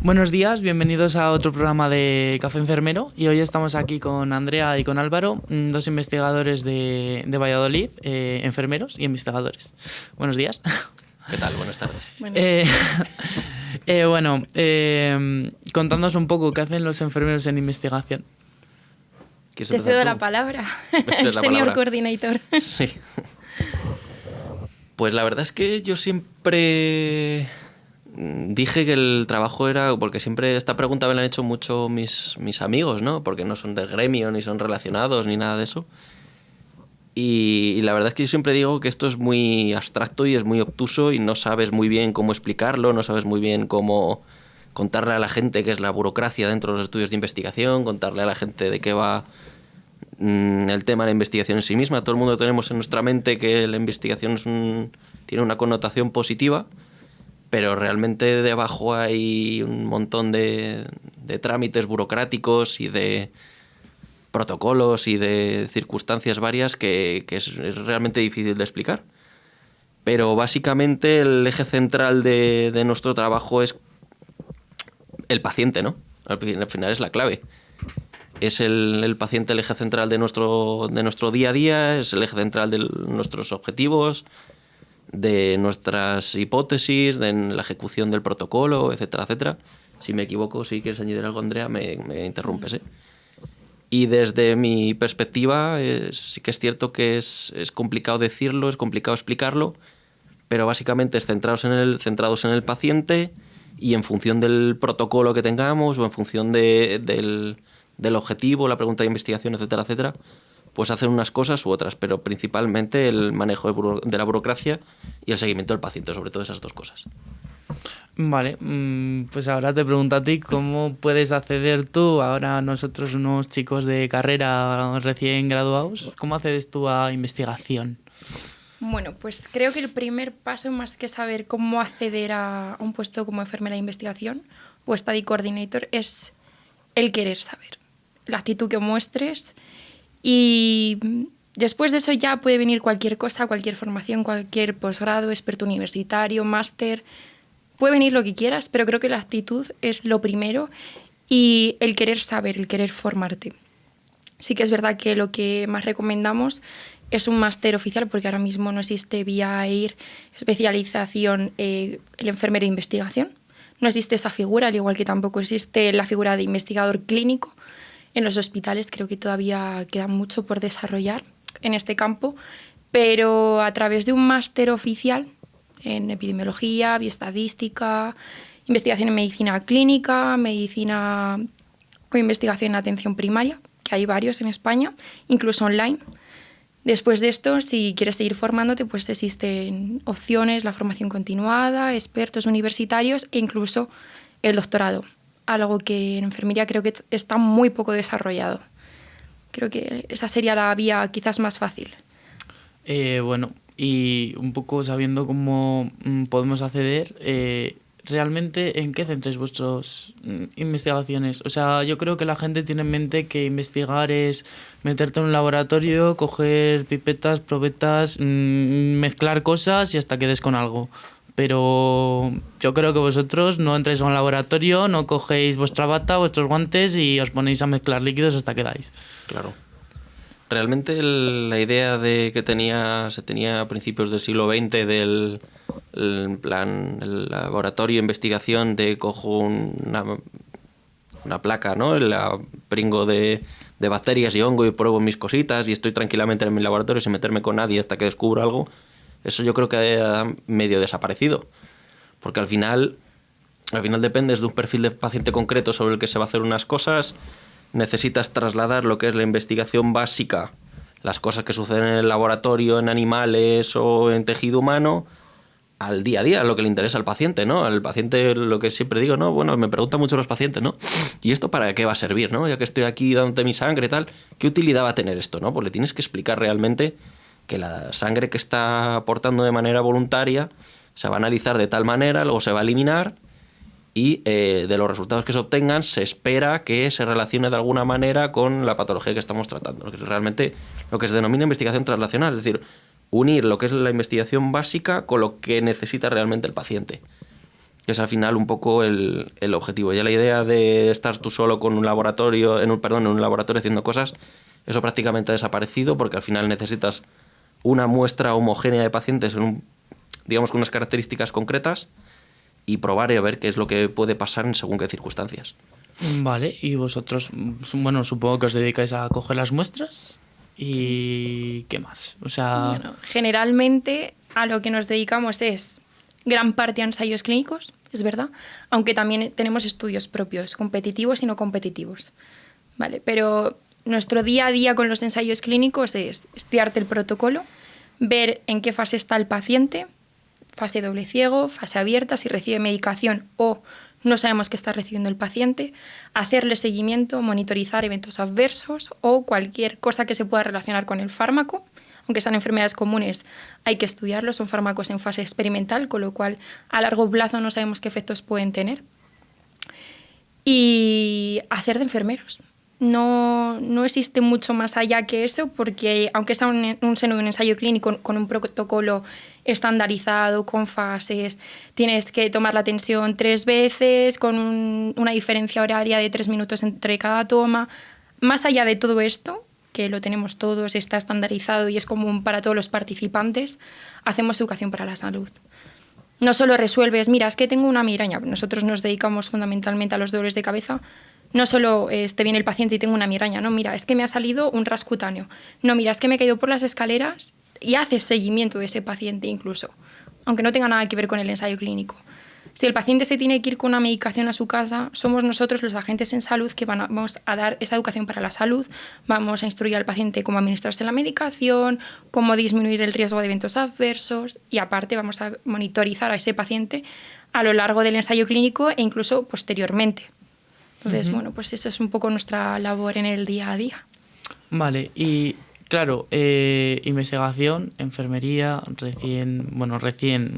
Buenos días, bienvenidos a otro programa de Café Enfermero y hoy estamos aquí con Andrea y con Álvaro, dos investigadores de Valladolid, enfermeros y investigadores. Buenos días. ¿Qué tal? Buenas tardes. Contándonos un poco qué hacen los enfermeros en investigación. Te cedo la palabra, Senior Coordinator. Sí. Pues la verdad es que yo siempre dije que el trabajo era... Porque siempre esta pregunta me la han hecho mucho mis amigos, ¿no? Porque no son del gremio, ni son relacionados, ni nada de eso. Y la verdad es que yo siempre digo que esto es muy abstracto y es muy obtuso y no sabes muy bien cómo explicarlo, no sabes muy bien cómo contarle a la gente qué es la burocracia dentro de los estudios de investigación, contarle a la gente de qué va el tema de la investigación en sí misma. Todo el mundo tenemos en nuestra mente que la investigación tiene una connotación positiva, pero realmente debajo hay un montón de trámites burocráticos y de protocolos y de circunstancias varias que es realmente difícil de explicar. Pero básicamente el eje central de nuestro trabajo es el paciente, ¿no? Al final es la clave. Es el paciente el eje central de nuestro día a día, es el eje central de nuestros objetivos, de nuestras hipótesis, de la ejecución del protocolo, etcétera, etcétera. Si me equivoco, si quieres añadir algo, Andrea, me interrumpes, ¿eh? Y desde mi perspectiva, sí que es cierto que es complicado decirlo, es complicado explicarlo, pero básicamente es centrados en el paciente y en función del protocolo que tengamos o en función del objetivo, la pregunta de investigación, etcétera, etcétera, pues hacen unas cosas u otras, pero principalmente el manejo de la burocracia y el seguimiento del paciente, sobre todo esas dos cosas. Vale, pues ahora te pregunto a ti, ¿cómo puedes acceder tú, ahora nosotros unos chicos de carrera recién graduados, cómo accedes tú a investigación? Bueno, pues creo que el primer paso, más que saber cómo acceder a un puesto como enfermera de investigación o study coordinator, es el querer saber, la actitud que muestres, y después de eso ya puede venir cualquier cosa, cualquier formación, cualquier posgrado, experto universitario, máster. Puede venir lo que quieras, pero creo que la actitud es lo primero y el querer saber, el querer formarte. Sí que es verdad que lo que más recomendamos es un máster oficial, porque ahora mismo no existe vía EIR especialización el enfermero de investigación. No existe esa figura, al igual que tampoco existe la figura de investigador clínico. En los hospitales creo que todavía queda mucho por desarrollar en este campo, pero a través de un máster oficial en epidemiología, bioestadística, investigación en medicina clínica, medicina o investigación en atención primaria, que hay varios en España, incluso online. Después de esto, si quieres seguir formándote, pues existen opciones, la formación continuada, expertos universitarios e incluso el doctorado, algo que en enfermería creo que está muy poco desarrollado. Creo que esa sería la vía quizás más fácil. Bueno, y un poco sabiendo cómo podemos acceder, ¿realmente en qué centráis vuestras investigaciones? O sea, yo creo que la gente tiene en mente que investigar es meterte en un laboratorio, coger pipetas, probetas, mezclar cosas y hasta que des con algo. Pero yo creo que vosotros no entráis a un laboratorio, no cogéis vuestra bata, vuestros guantes y os ponéis a mezclar líquidos hasta que dais. Claro. Realmente la idea se tenía a principios del siglo XX del el laboratorio de investigación de cojo una placa, ¿no? La pringo de bacterias y hongo y pruebo mis cositas y estoy tranquilamente en mi laboratorio sin meterme con nadie hasta que descubro algo. Eso yo creo que ha medio desaparecido, porque al final dependes de un perfil de paciente concreto sobre el que se va a hacer unas cosas. Necesitas trasladar lo que es la investigación básica, las cosas que suceden en el laboratorio, en animales o en tejido humano, al día a día, lo que le interesa al paciente, ¿no? Al paciente, lo que siempre digo, ¿no? Bueno, me preguntan mucho los pacientes, ¿no? ¿Y esto para qué va a servir, no? Ya que estoy aquí dándote mi sangre y tal, ¿qué utilidad va a tener esto, no? Pues le tienes que explicar realmente que la sangre que está aportando de manera voluntaria se va a analizar de tal manera, luego se va a eliminar y de los resultados que se obtengan se espera que se relacione de alguna manera con la patología que estamos tratando, que es realmente lo que se denomina investigación translacional, es decir, unir lo que es la investigación básica con lo que necesita realmente el paciente. Que es al final un poco el objetivo. Ya la idea de estar tú solo con un laboratorio, en un laboratorio haciendo cosas, eso prácticamente ha desaparecido porque al final necesitas una muestra homogénea de pacientes digamos con unas características concretas y probar y a ver qué es lo que puede pasar en según qué circunstancias. Vale, y vosotros, bueno, supongo que os dedicáis a coger las muestras y ¿qué más? O sea... Bueno, generalmente a lo que nos dedicamos es gran parte a ensayos clínicos, es verdad, aunque también tenemos estudios propios, competitivos y no competitivos. Vale, pero nuestro día a día con los ensayos clínicos es estudiarte el protocolo, ver en qué fase está el paciente, fase doble ciego, fase abierta, si recibe medicación o no sabemos qué está recibiendo el paciente, hacerle seguimiento, monitorizar eventos adversos o cualquier cosa que se pueda relacionar con el fármaco. Aunque sean enfermedades comunes, hay que estudiarlos, son fármacos en fase experimental, con lo cual a largo plazo no sabemos qué efectos pueden tener. Y hacer de enfermeros. No existe mucho más allá que eso, porque aunque sea un seno de un ensayo clínico con un protocolo estandarizado, con fases, tienes que tomar la tensión 3 veces, con una diferencia horaria de 3 minutos entre cada toma. Más allá de todo esto, que lo tenemos todos, está estandarizado y es común para todos los participantes, hacemos educación para la salud. No solo resuelves, mira, es que tengo una migraña, nosotros nos dedicamos fundamentalmente a los dolores de cabeza. No solo te viene el paciente y tengo una migraña, no, mira, es que me ha salido un ras cutáneo. No, mira, es que me he caído por las escaleras y haces seguimiento de ese paciente incluso, aunque no tenga nada que ver con el ensayo clínico. Si el paciente se tiene que ir con una medicación a su casa, somos nosotros los agentes en salud que vamos a dar esa educación para la salud, vamos a instruir al paciente cómo administrarse la medicación, cómo disminuir el riesgo de eventos adversos y aparte vamos a monitorizar a ese paciente a lo largo del ensayo clínico e incluso posteriormente. Entonces, bueno, pues eso es un poco nuestra labor en el día a día. Vale, y claro, investigación, enfermería, recién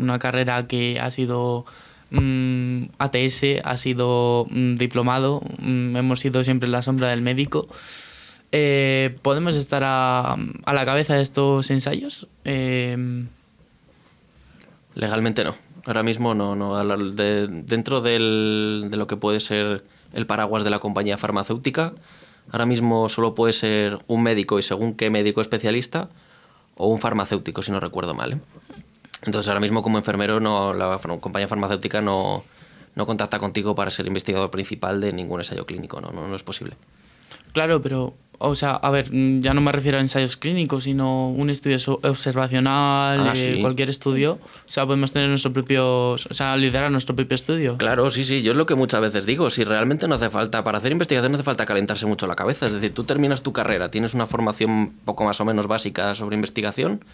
una carrera que ha sido ATS, ha sido diplomado, hemos sido siempre la sombra del médico. ¿Podemos estar a la cabeza de estos ensayos? Legalmente no. Ahora mismo no. Dentro de lo que puede ser el paraguas de la compañía farmacéutica, ahora mismo solo puede ser un médico y según qué médico especialista o un farmacéutico, si no recuerdo mal, ¿eh? Entonces ahora mismo como enfermero la compañía farmacéutica no contacta contigo para ser investigador principal de ningún ensayo clínico, no es posible. Claro, pero, o sea, a ver, ya no me refiero a ensayos clínicos, sino un estudio observacional, Sí. cualquier estudio. O sea, podemos tener liderar nuestro propio estudio. Claro, sí, yo es lo que muchas veces digo, si realmente no hace falta, para hacer investigación no hace falta calentarse mucho la cabeza, es decir, tú terminas tu carrera, tienes una formación poco más o menos básica sobre investigación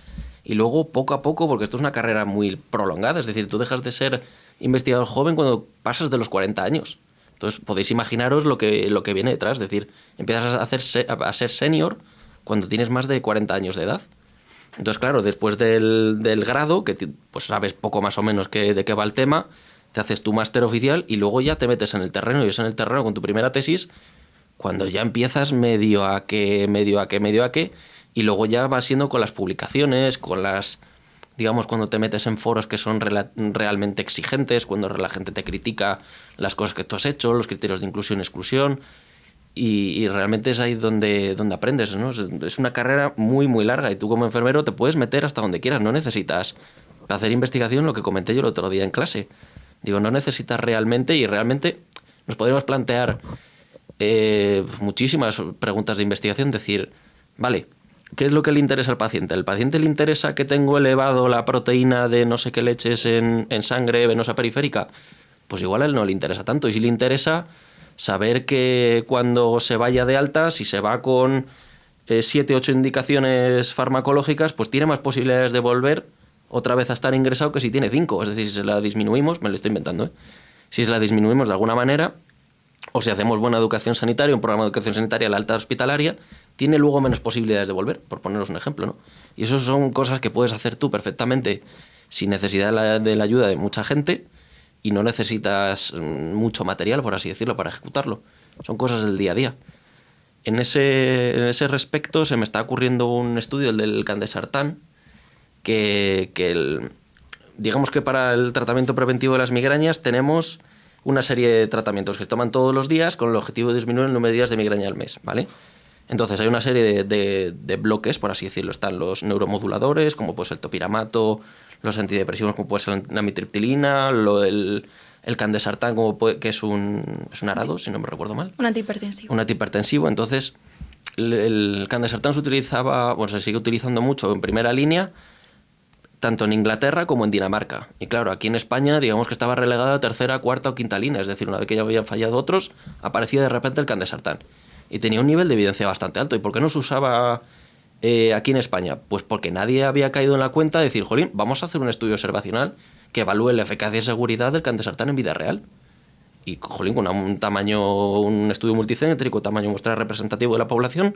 y luego poco a poco, porque esto es una carrera muy prolongada, es decir, tú dejas de ser investigador joven cuando pasas de los 40 años. Entonces podéis imaginaros lo que viene detrás, es decir, empiezas a ser senior cuando tienes más de 40 años de edad. Entonces, claro, después del grado, que pues sabes poco más o menos de qué va el tema, te haces tu máster oficial y luego ya te metes en el terreno y es en el terreno con tu primera tesis cuando ya empiezas medio a qué, y luego ya vas siendo con las publicaciones, con las... Digamos, cuando te metes en foros que son realmente exigentes, cuando la gente te critica las cosas que tú has hecho, los criterios de inclusión y exclusión, y realmente es ahí donde aprendes, ¿no? Es una carrera muy, muy larga y tú como enfermero te puedes meter hasta donde quieras, no necesitas hacer investigación, lo que comenté yo el otro día en clase. Digo, no necesitas realmente, y realmente nos podríamos plantear muchísimas preguntas de investigación, decir, vale, ¿qué es lo que le interesa al paciente? ¿Al paciente le interesa que tengo elevado la proteína de no sé qué leches en sangre venosa periférica? Pues igual a él no le interesa tanto. Y si le interesa saber que cuando se vaya de alta, si se va con 7, 8 indicaciones farmacológicas, pues tiene más posibilidades de volver otra vez a estar ingresado que si tiene 5. Es decir, si se la disminuimos, me lo estoy inventando, ¿eh? Si se la disminuimos de alguna manera, o si hacemos buena educación sanitaria, un programa de educación sanitaria a la alta hospitalaria, tiene luego menos posibilidades de volver, por poneros un ejemplo, ¿no? Y eso son cosas que puedes hacer tú perfectamente sin necesidad de la ayuda de mucha gente y no necesitas mucho material, por así decirlo, para ejecutarlo. Son cosas del día a día. En ese respecto se me está ocurriendo un estudio, el del Candesartán, digamos que para el tratamiento preventivo de las migrañas tenemos una serie de tratamientos que se toman todos los días con el objetivo de disminuir el número de días de migraña al mes, ¿vale? Entonces hay una serie de bloques, por así decirlo. Están los neuromoduladores, como puede ser el topiramato, los antidepresivos, como puede ser la amitriptilina, el candesartán, que es un arado, si no me recuerdo mal. Un antihipertensivo. Un antihipertensivo. Entonces, el candesartán se sigue utilizando mucho en primera línea, tanto en Inglaterra como en Dinamarca. Y claro, aquí en España, digamos que estaba relegada a tercera, cuarta o quinta línea. Es decir, una vez que ya habían fallado otros, aparecía de repente el candesartán. Y tenía un nivel de evidencia bastante alto. ¿Y por qué no se usaba aquí en España? Pues porque nadie había caído en la cuenta de decir, jolín, vamos a hacer un estudio observacional que evalúe la eficacia y seguridad del candesartán en vida real. Y, jolín, con un estudio multicéntrico, tamaño muestra representativo de la población,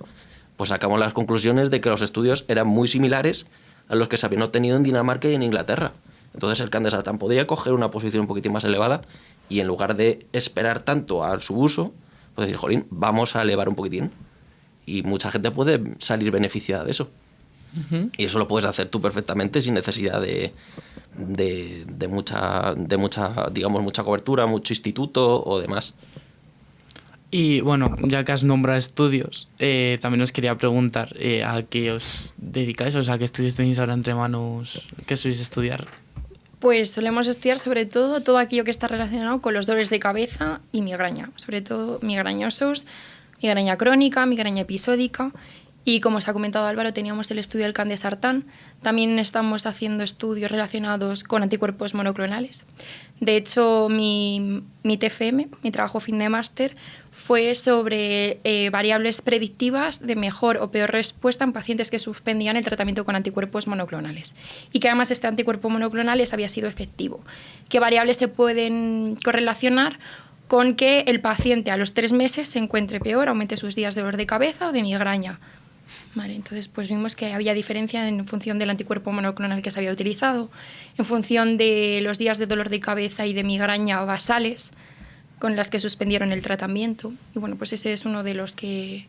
pues sacamos las conclusiones de que los estudios eran muy similares a los que se habían obtenido en Dinamarca y en Inglaterra. Entonces el candesartán podría coger una posición un poquitín más elevada y en lugar de esperar tanto a su uso, pues decir, jolín, vamos a elevar un poquitín. Y mucha gente puede salir beneficiada de eso. Uh-huh. Y eso lo puedes hacer tú perfectamente sin necesidad de mucha, digamos, mucha cobertura, mucho instituto o demás. Y bueno, ya que has nombrado estudios, también os quería preguntar a qué os dedicáis, o sea, qué estudios tenéis ahora entre manos, qué sois estudiar. Pues solemos estudiar sobre todo aquello que está relacionado con los dolores de cabeza y migraña, sobre todo migrañosos, migraña crónica, migraña episódica. Y como os ha comentado Álvaro, teníamos el estudio del candesartán. También estamos haciendo estudios relacionados con anticuerpos monoclonales. De hecho, mi TFM, mi trabajo fin de máster, fue sobre variables predictivas de mejor o peor respuesta en pacientes que suspendían el tratamiento con anticuerpos monoclonales. Y que además este anticuerpo monoclonal había sido efectivo. ¿Qué variables se pueden correlacionar con que el paciente a los 3 meses se encuentre peor, aumente sus días de dolor de cabeza o de migraña? Vale, entonces pues vimos que había diferencia en función del anticuerpo monoclonal que se había utilizado, en función de los días de dolor de cabeza y de migraña basales con las que suspendieron el tratamiento. Y bueno, pues ese es uno de los que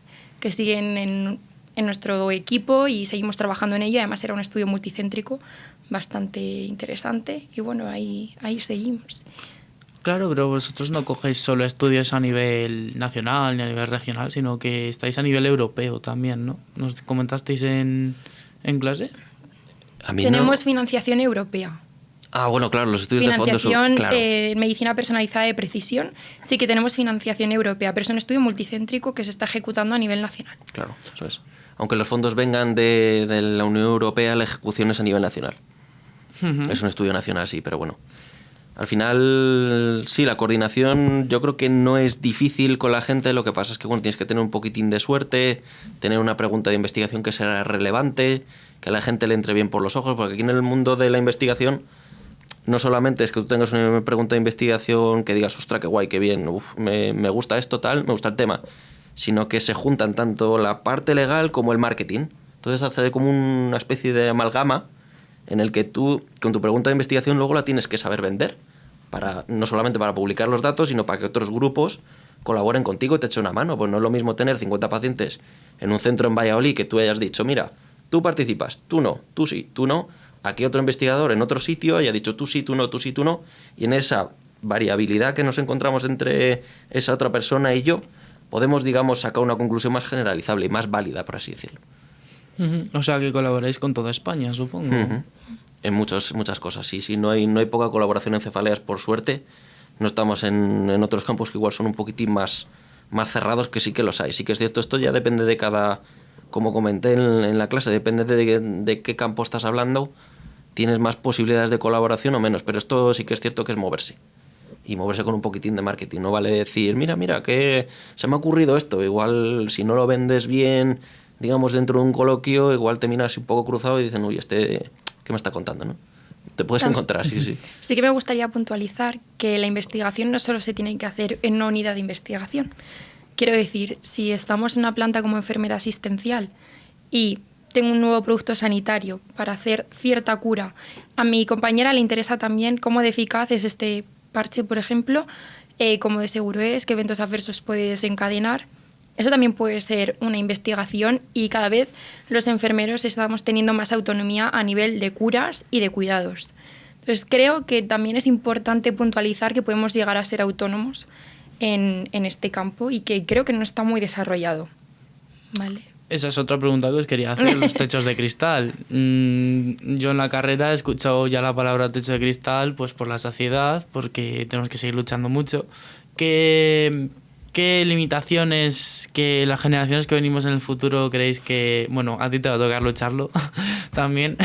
siguen en nuestro equipo y seguimos trabajando en ello. Además era un estudio multicéntrico bastante interesante y bueno, ahí seguimos. Claro, pero vosotros no cogéis solo estudios a nivel nacional ni a nivel regional, sino que estáis a nivel europeo también, ¿no? ¿Nos comentasteis en clase? Tenemos financiación europea. Ah, bueno, claro, los estudios de fondo son... Financiación medicina personalizada de precisión, sí que tenemos financiación europea, pero es un estudio multicéntrico que se está ejecutando a nivel nacional. Claro, eso es. Aunque los fondos vengan de la Unión Europea, la ejecución es a nivel nacional. Uh-huh. Es un estudio nacional, sí, pero bueno. Al final, sí, la coordinación yo creo que no es difícil con la gente, lo que pasa es que bueno, tienes que tener un poquitín de suerte, tener una pregunta de investigación que sea relevante, que a la gente le entre bien por los ojos, porque aquí en el mundo de la investigación no solamente es que tú tengas una pregunta de investigación que digas, ostras, qué guay, qué bien, me gusta esto, tal, me gusta el tema, sino que se juntan tanto la parte legal como el marketing. Entonces hacer como una especie de amalgama en el que tú, con tu pregunta de investigación, luego la tienes que saber vender, no solamente para publicar los datos, sino para que otros grupos colaboren contigo y te echen una mano. Pues no es lo mismo tener 50 pacientes en un centro en Valladolid que tú hayas dicho, mira, tú participas, tú no, tú sí, tú no. Aquí otro investigador en otro sitio haya dicho tú sí, tú no, tú sí, tú no. Y en esa variabilidad que nos encontramos entre esa otra persona y yo, podemos, digamos, sacar una conclusión más generalizable y más válida, por así decirlo. Uh-huh. O sea, que colaboráis con toda España, supongo. Uh-huh. En muchas cosas, sí. No hay poca colaboración en cefaleas, por suerte. No estamos en otros campos que igual son un poquitín más cerrados, que sí que los hay. Sí que es cierto, esto ya depende de cada... Como comenté en la clase, depende de qué campo estás hablando, tienes más posibilidades de colaboración o menos. Pero esto sí que es cierto que es moverse. Y moverse con un poquitín de marketing. No vale decir, mira, que se me ha ocurrido esto. Igual, si no lo vendes bien, digamos, dentro de un coloquio, igual te miras un poco cruzado y dicen, uy, ¿qué me está contando, no? Te puedes encontrar, sí. Sí que me gustaría puntualizar que la investigación no solo se tiene que hacer en una unidad de investigación. Quiero decir, si estamos en una planta como enfermera asistencial y tengo un nuevo producto sanitario para hacer cierta cura, a mi compañera le interesa también cómo de eficaz es este parche, por ejemplo, cómo de seguro es, qué eventos adversos puede desencadenar. Eso también puede ser una investigación y cada vez los enfermeros estamos teniendo más autonomía a nivel de curas y de cuidados. Entonces creo que también es importante puntualizar que podemos llegar a ser autónomos en este campo y que creo que no está muy desarrollado. ¿Vale? Esa es otra pregunta que os quería hacer, los techos de cristal. Yo en la carrera he escuchado ya la palabra techo de cristal pues por la saciedad, porque tenemos que seguir luchando mucho. ¿Qué limitaciones que las generaciones que venimos en el futuro creéis que, bueno, a ti te va a tocar lucharlo también,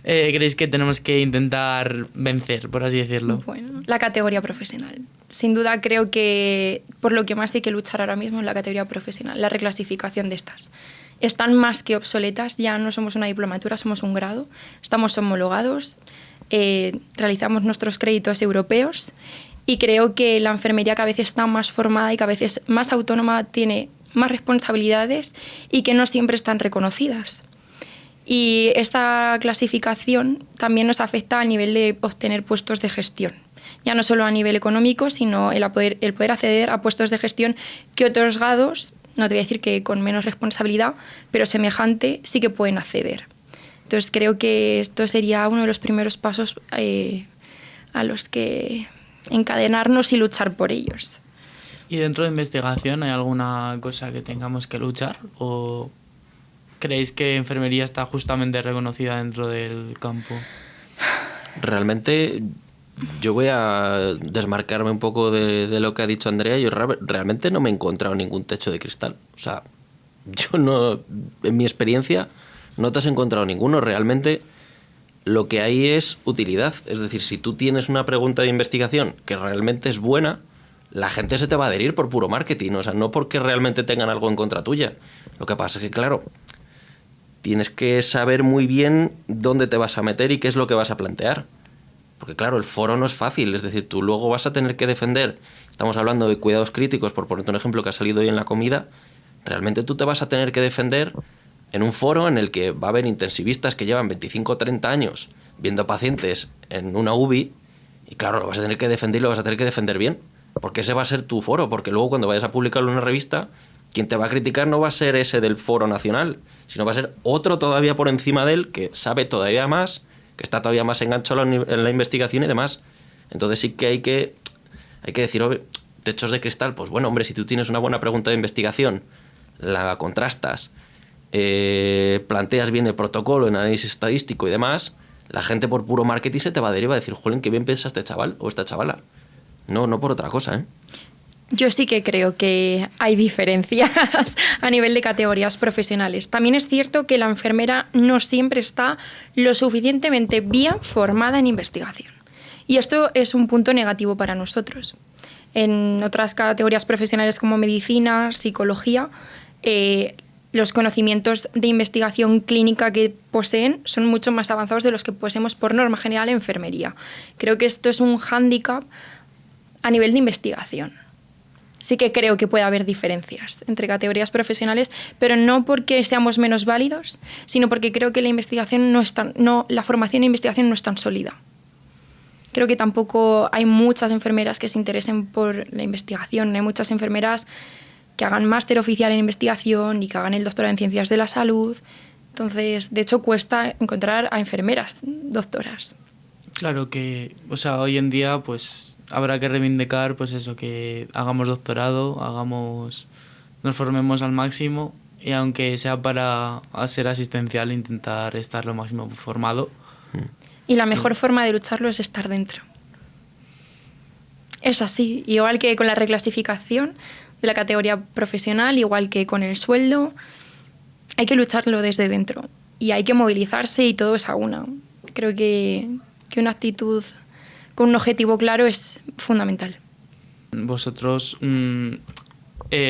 creéis que tenemos que intentar vencer, por así decirlo? Bueno, la categoría profesional. Sin duda creo que por lo que más hay que luchar ahora mismo es la categoría profesional, la reclasificación de estas. Están más que obsoletas, ya no somos una diplomatura, somos un grado, estamos homologados, realizamos nuestros créditos europeos y creo que la enfermería cada vez está más formada y cada vez es más autónoma, tiene más responsabilidades y que no siempre están reconocidas. Y esta clasificación también nos afecta a nivel de obtener puestos de gestión. Ya no solo a nivel económico, sino el poder acceder a puestos de gestión que otros grados, no te voy a decir que con menos responsabilidad, pero semejante, sí que pueden acceder. Entonces creo que esto sería uno de los primeros pasos a los que encadenarnos y luchar por ellos. ¿Y dentro de investigación hay alguna cosa que tengamos que luchar? ¿O creéis que enfermería está justamente reconocida dentro del campo? Realmente yo voy a desmarcarme un poco de lo que ha dicho Andrea. Yo realmente no me he encontrado ningún techo de cristal. O sea, yo no, en mi experiencia, no te has encontrado ninguno. Realmente lo que hay es utilidad. Es decir, si tú tienes una pregunta de investigación que realmente es buena, la gente se te va a adherir por puro marketing. O sea, no porque realmente tengan algo en contra tuya. Lo que pasa es que, claro, tienes que saber muy bien dónde te vas a meter y qué es lo que vas a plantear. Porque claro, el foro no es fácil, es decir, tú luego vas a tener que defender, estamos hablando de cuidados críticos, por ponerte un ejemplo que ha salido hoy en la comida, realmente tú te vas a tener que defender en un foro en el que va a haber intensivistas que llevan 25 o 30 años viendo pacientes en una UBI y claro, lo vas a tener que defender y lo vas a tener que defender bien, porque ese va a ser tu foro, porque luego cuando vayas a publicarlo en una revista, quien te va a criticar no va a ser ese del foro nacional, sino va a ser otro todavía por encima de él que sabe todavía más, que está todavía más enganchado en la investigación y demás. Entonces sí que hay que decir, techos de cristal, pues bueno, hombre, si tú tienes una buena pregunta de investigación, la contrastas, planteas bien el protocolo en análisis estadístico y demás, la gente por puro marketing se te va a derivar a decir, jolín, qué bien piensa este chaval o esta chavala. No por otra cosa, ¿eh? Yo sí que creo que hay diferencias a nivel de categorías profesionales. También es cierto que la enfermera no siempre está lo suficientemente bien formada en investigación. Y esto es un punto negativo para nosotros. En otras categorías profesionales como medicina, psicología, los conocimientos de investigación clínica que poseen son mucho más avanzados de los que poseemos por norma general en enfermería. Creo que esto es un hándicap a nivel de investigación. Sí que creo que puede haber diferencias entre categorías profesionales, pero no porque seamos menos válidos, sino porque creo que la investigación la formación en investigación no es tan sólida. Creo que tampoco hay muchas enfermeras que se interesen por la investigación, hay muchas enfermeras que hagan máster oficial en investigación y que hagan el doctorado en ciencias de la salud. Entonces, de hecho, cuesta encontrar a enfermeras doctoras. Claro que, o sea, hoy en día, pues habrá que reivindicar pues eso, que hagamos doctorado, nos formemos al máximo y aunque sea para ser asistencial, intentar estar lo máximo formado. Y la mejor forma de lucharlo es estar dentro. Es así, igual que con la reclasificación de la categoría profesional, igual que con el sueldo, hay que lucharlo desde dentro y hay que movilizarse y todo es a una. Creo que una actitud con un objetivo claro es fundamental. Vosotros,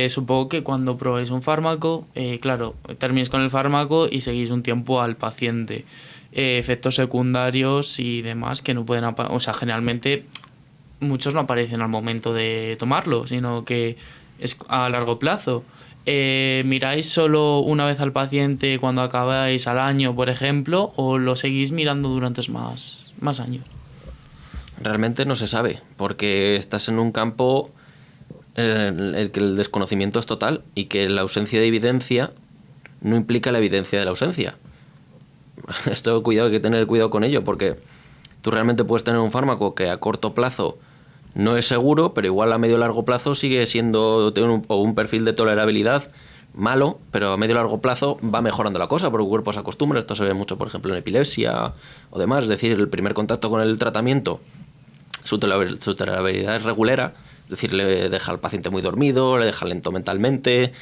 supongo que cuando probéis un fármaco, claro, terminéis con el fármaco y seguís un tiempo al paciente. Efectos secundarios y demás que no pueden o sea, generalmente muchos no aparecen al momento de tomarlo, sino que es a largo plazo. ¿Miráis solo una vez al paciente cuando acabáis al año, por ejemplo, o lo seguís mirando durante más años? Realmente no se sabe, porque estás en un campo que el desconocimiento es total y que la ausencia de evidencia no implica la evidencia de la ausencia. Esto hay que tener cuidado con ello, porque tú realmente puedes tener un fármaco que a corto plazo no es seguro, pero igual a medio o largo plazo sigue siendo un perfil de tolerabilidad malo, pero a medio o largo plazo va mejorando la cosa, porque el cuerpo se acostumbra. Esto se ve mucho, por ejemplo, en epilepsia o demás. Es decir, el primer contacto con el tratamiento, su tolerabilidad es regulera, es decir, le deja al paciente muy dormido, le deja lento mentalmente,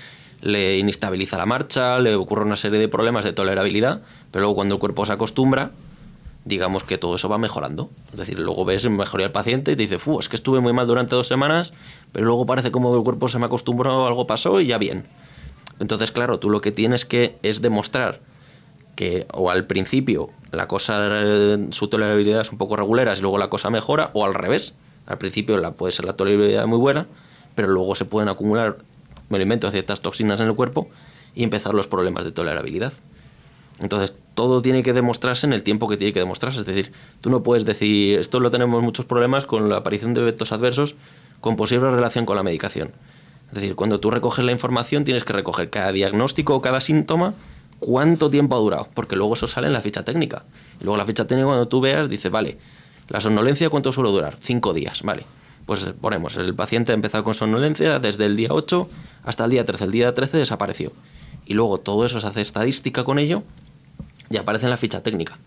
le inestabiliza la marcha, le ocurre una serie de problemas de tolerabilidad, pero luego cuando el cuerpo se acostumbra, digamos que todo eso va mejorando. Es decir, luego ves mejoría al paciente y te dice, es que estuve muy mal durante 2 semanas, pero luego parece como que el cuerpo se me acostumbró, algo pasó y ya bien. Entonces, claro, tú lo que tienes que es demostrar que o al principio la cosa, su tolerabilidad es un poco regular y luego la cosa mejora, o al revés. Al principio puede ser la tolerabilidad muy buena, pero luego se pueden acumular elementos de ciertas toxinas en el cuerpo y empezar los problemas de tolerabilidad. Entonces, todo tiene que demostrarse en el tiempo que tiene que demostrarse. Es decir, tú no puedes decir, esto lo tenemos muchos problemas con la aparición de efectos adversos con posible relación con la medicación. Es decir, cuando tú recoges la información tienes que recoger cada diagnóstico o cada síntoma, cuánto tiempo ha durado, porque luego eso sale en la ficha técnica. Y luego la ficha técnica, cuando tú veas, dice, vale, la somnolencia, ¿cuánto suele durar? 5 días, vale. Pues ponemos, el paciente ha empezado con somnolencia desde el día 8 hasta el día 13. El día 13 desapareció. Y luego todo eso se hace estadística con ello y aparece en la ficha técnica.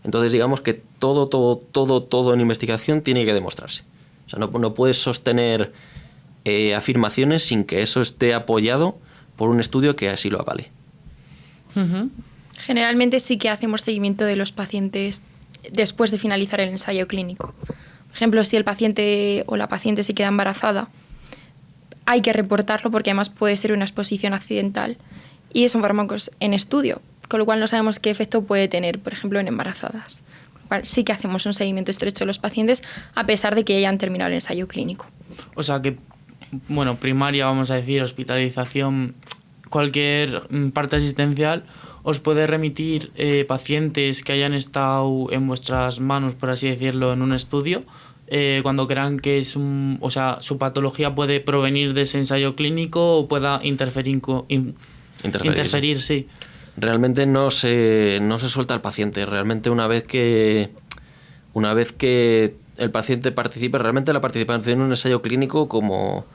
Entonces digamos que todo en investigación tiene que demostrarse. O sea, no puedes sostener afirmaciones sin que eso esté apoyado por un estudio que así lo avale. Uh-huh. Generalmente sí que hacemos seguimiento de los pacientes después de finalizar el ensayo clínico. Por ejemplo, si el paciente o la paciente se queda embarazada, hay que reportarlo porque además puede ser una exposición accidental y son fármacos en estudio, con lo cual no sabemos qué efecto puede tener, por ejemplo, en embarazadas. Con lo cual sí que hacemos un seguimiento estrecho de los pacientes a pesar de que hayan terminado el ensayo clínico. O sea que, bueno, primaria, vamos a decir, hospitalización, cualquier parte asistencial, os puede remitir pacientes que hayan estado en vuestras manos, por así decirlo, en un estudio, cuando crean que es o sea, su patología puede provenir de ese ensayo clínico o pueda interferir, sí. Realmente no se suelta al paciente. Realmente una vez que el paciente participe, realmente la participación en un ensayo clínico como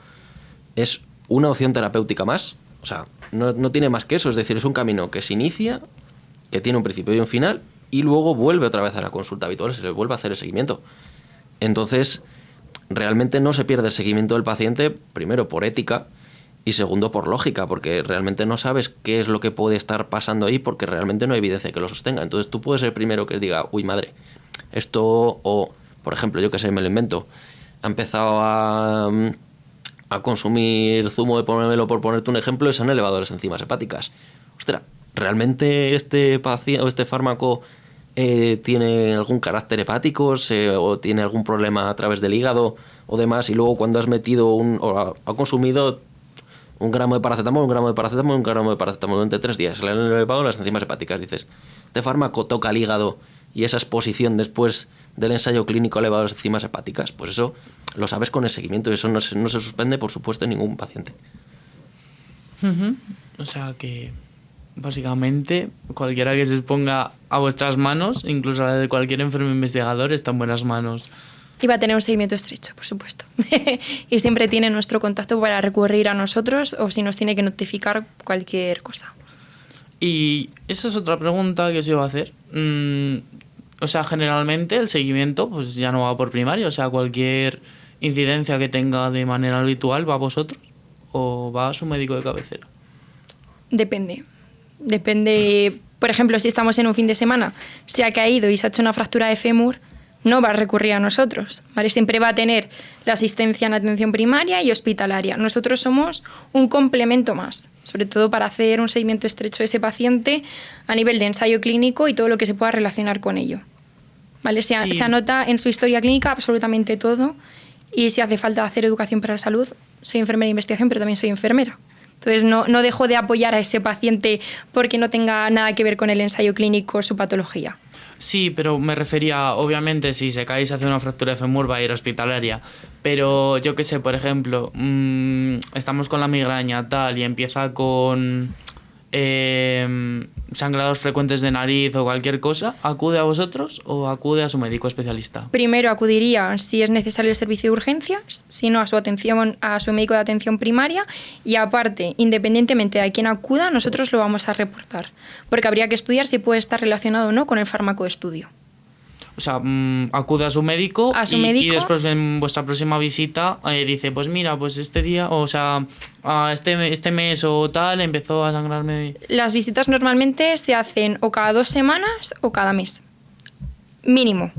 es una opción terapéutica más. O sea, no tiene más que eso. Es decir, es un camino que se inicia, que tiene un principio y un final, y luego vuelve otra vez a la consulta habitual, se le vuelve a hacer el seguimiento. Entonces, realmente no se pierde el seguimiento del paciente, primero por ética y segundo por lógica, porque realmente no sabes qué es lo que puede estar pasando ahí porque realmente no hay evidencia que lo sostenga. Entonces tú puedes ser el primero que diga, uy madre, esto, o por ejemplo, yo que sé, me lo invento, ha empezado a consumir zumo de pomelo, por ponerte un ejemplo, y se han elevado las enzimas hepáticas. Ostras, ¿realmente este paciente o este fármaco tiene algún carácter hepático o tiene algún problema a través del hígado o demás? Y luego cuando has metido o ha consumido 1 gramo de paracetamol, 1 gramo de paracetamol, 1 gramo de paracetamol durante 3 días, se le han elevado las enzimas hepáticas. Dices, ¿este fármaco toca el hígado y esa exposición después del ensayo clínico ha elevado las enzimas hepáticas? Pues eso lo sabes con el seguimiento y eso no se suspende, por supuesto, en ningún paciente. Uh-huh. O sea que básicamente cualquiera que se exponga a vuestras manos, incluso la de cualquier enfermo investigador, está en buenas manos. Y va a tener un seguimiento estrecho, por supuesto. Y siempre tiene nuestro contacto para recurrir a nosotros o si nos tiene que notificar cualquier cosa. Y esa es otra pregunta que os iba a hacer. O sea, generalmente el seguimiento pues ya no va por primaria. O sea, cualquier incidencia que tenga de manera habitual va a vosotros o va a su médico de cabecera. Depende. Por ejemplo, si estamos en un fin de semana, se ha caído y se ha hecho una fractura de fémur, no va a recurrir a nosotros, ¿vale? Siempre va a tener la asistencia en atención primaria y hospitalaria. Nosotros somos un complemento más, sobre todo para hacer un seguimiento estrecho de ese paciente a nivel de ensayo clínico y todo lo que se pueda relacionar con ello, ¿vale? Se anota en su historia clínica absolutamente todo y si hace falta hacer educación para la salud, soy enfermera de investigación, pero también soy enfermera. Entonces no dejo de apoyar a ese paciente porque no tenga nada que ver con el ensayo clínico o su patología. Sí, pero me refería, obviamente, si se cae y se hace una fractura de fémur va a ir hospitalaria. Pero yo qué sé, por ejemplo, estamos con la migraña tal y empieza con sangrados frecuentes de nariz o cualquier cosa, ¿acude a vosotros o acude a su médico especialista? Primero acudiría, si es necesario, el servicio de urgencias, si no, a su médico de atención primaria, y aparte, independientemente de a quién acuda, nosotros lo vamos a reportar, porque habría que estudiar si puede estar relacionado o no con el fármaco de estudio. O sea, acude a su médico, y después en vuestra próxima visita dice, pues mira, pues este día, o sea, este mes o tal, empezó a sangrarme. Las visitas normalmente se hacen o cada 2 semanas o cada mes, mínimo.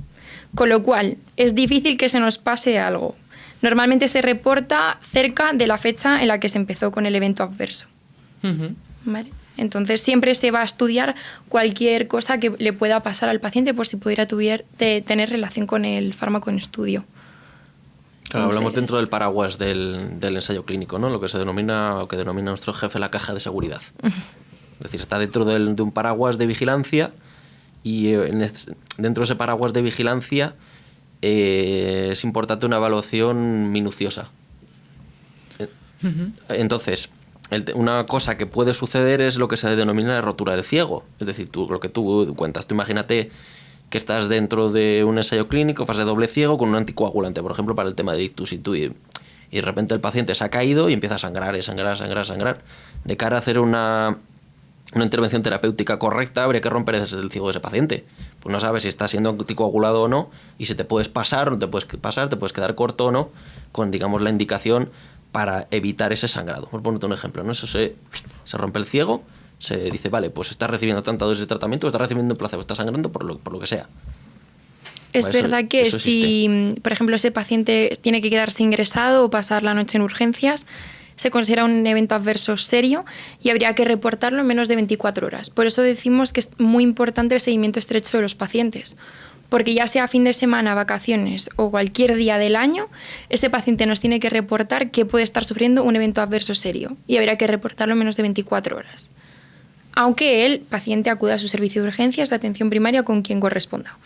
Con lo cual, es difícil que se nos pase algo. Normalmente se reporta cerca de la fecha en la que se empezó con el evento adverso. Uh-huh. ¿Vale? Entonces siempre se va a estudiar cualquier cosa que le pueda pasar al paciente por si pudiera tener relación con el fármaco en estudio. Claro, hablamos dentro del paraguas del ensayo clínico, ¿no? Lo que se denomina, o que denomina nuestro jefe, la caja de seguridad. Es decir, está dentro de un paraguas de vigilancia y dentro de ese paraguas de vigilancia es importante una evaluación minuciosa. Entonces, una cosa que puede suceder es lo que se denomina la rotura del ciego. Es decir, lo que tú cuentas. Tú imagínate que estás dentro de un ensayo clínico, fase doble ciego, con un anticoagulante, por ejemplo, para el tema de ictus, y de repente el paciente se ha caído y empieza a sangrar. De cara a hacer una intervención terapéutica correcta, habría que romper el ciego de ese paciente. Pues no sabes si está siendo anticoagulado o no, y si te puedes pasar o no te puedes pasar, te puedes quedar corto o no, con, digamos, la indicación para evitar ese sangrado. Por ponerte un ejemplo, ¿no? Eso se rompe el ciego, se dice, vale, pues está recibiendo tanta dosis de tratamiento, está recibiendo un placebo, está sangrando por lo que sea. Es verdad que si, por ejemplo, ese paciente tiene que quedarse ingresado o pasar la noche en urgencias, se considera un evento adverso serio y habría que reportarlo en menos de 24 horas. Por eso decimos que es muy importante el seguimiento estrecho de los pacientes, porque ya sea fin de semana, vacaciones o cualquier día del año, ese paciente nos tiene que reportar que puede estar sufriendo un evento adverso serio y habría que reportarlo en menos de 24 horas. Aunque el paciente acuda a su servicio de urgencias de atención primaria con quien corresponda.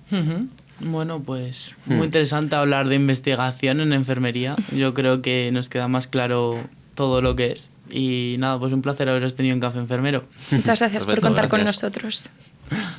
Uh-huh. Bueno, pues muy interesante hablar de investigación en enfermería. Yo creo que nos queda más claro todo lo que es. Y nada, pues un placer haberos tenido en Café Enfermero. Muchas gracias por Perfecto, contar con gracias. nosotros.